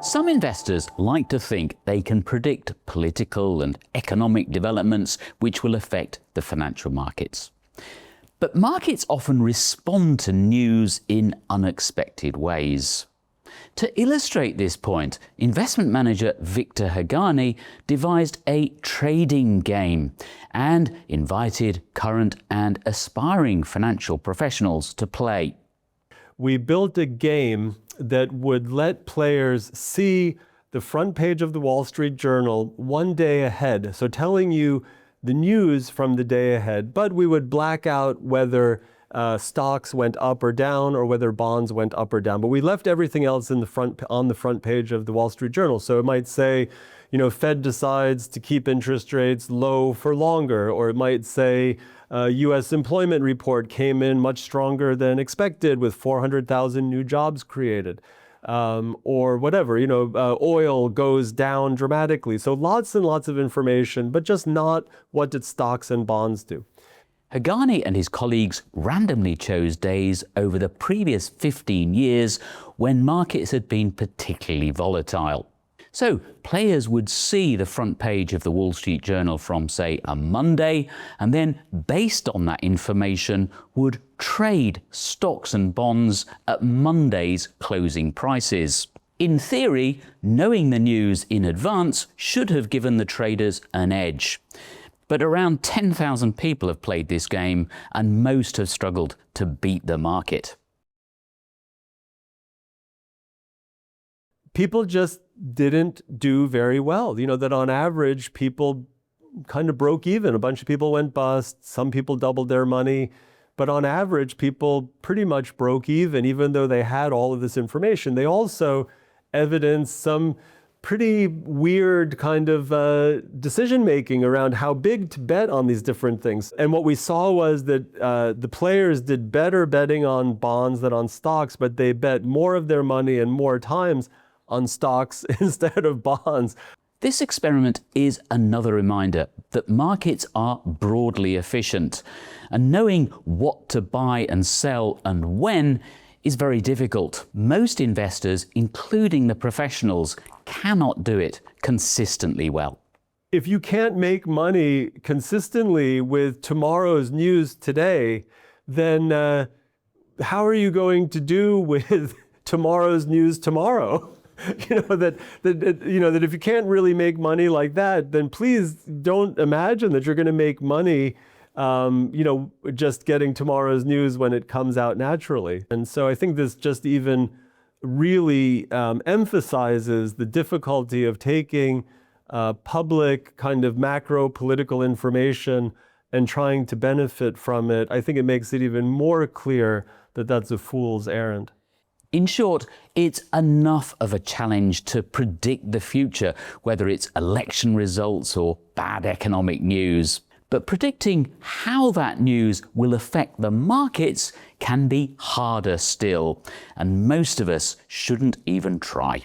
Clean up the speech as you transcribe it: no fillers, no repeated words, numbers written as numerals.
Some investors like to think they can predict political and economic developments which will affect the financial markets. But markets often respond to news in unexpected ways. To illustrate this point, investment manager Victor Haghani devised a trading game and invited current and aspiring financial professionals to play. We built a game that would let players see the front page of the Wall Street Journal one day ahead, so telling you the news from the day ahead, but we would black out whether stocks went up or down or whether bonds went up or down. But we left everything else on the front page of the Wall Street Journal. So it might say, Fed decides to keep interest rates low for longer, or it might say U.S. employment report came in much stronger than expected with 400,000 new jobs created. Or whatever, oil goes down dramatically. So lots and lots of information, but just not what did stocks and bonds do. Haghani and his colleagues randomly chose days over the previous 15 years when markets had been particularly volatile. So players would see the front page of the Wall Street Journal from, say, a Monday, and then, based on that information, would trade stocks and bonds at Monday's closing prices. In theory, knowing the news in advance should have given the traders an edge. But around 10,000 people have played this game, and most have struggled to beat the market. People just didn't do very well. That on average, people kind of broke even. A bunch of people went bust. Some people doubled their money. But on average, people pretty much broke even though they had all of this information. They also evidenced some pretty weird kind of decision-making around how big to bet on these different things. And what we saw was that the players did better betting on bonds than on stocks, but they bet more of their money and more times on stocks instead of bonds. This experiment is another reminder that markets are broadly efficient, and knowing what to buy and sell and when is very difficult. Most investors, including the professionals, cannot do it consistently well. If you can't make money consistently with tomorrow's news today, then how are you going to do with tomorrow's news tomorrow? That if you can't really make money like that, then please don't imagine that you're going to make money just getting tomorrow's news when it comes out naturally. And so I think this just even really emphasizes the difficulty of taking public kind of macro political information and trying to benefit from it. I think it makes it even more clear that that's a fool's errand. In short, it's enough of a challenge to predict the future, whether it's election results or bad economic news. But predicting how that news will affect the markets can be harder still, and most of us shouldn't even try.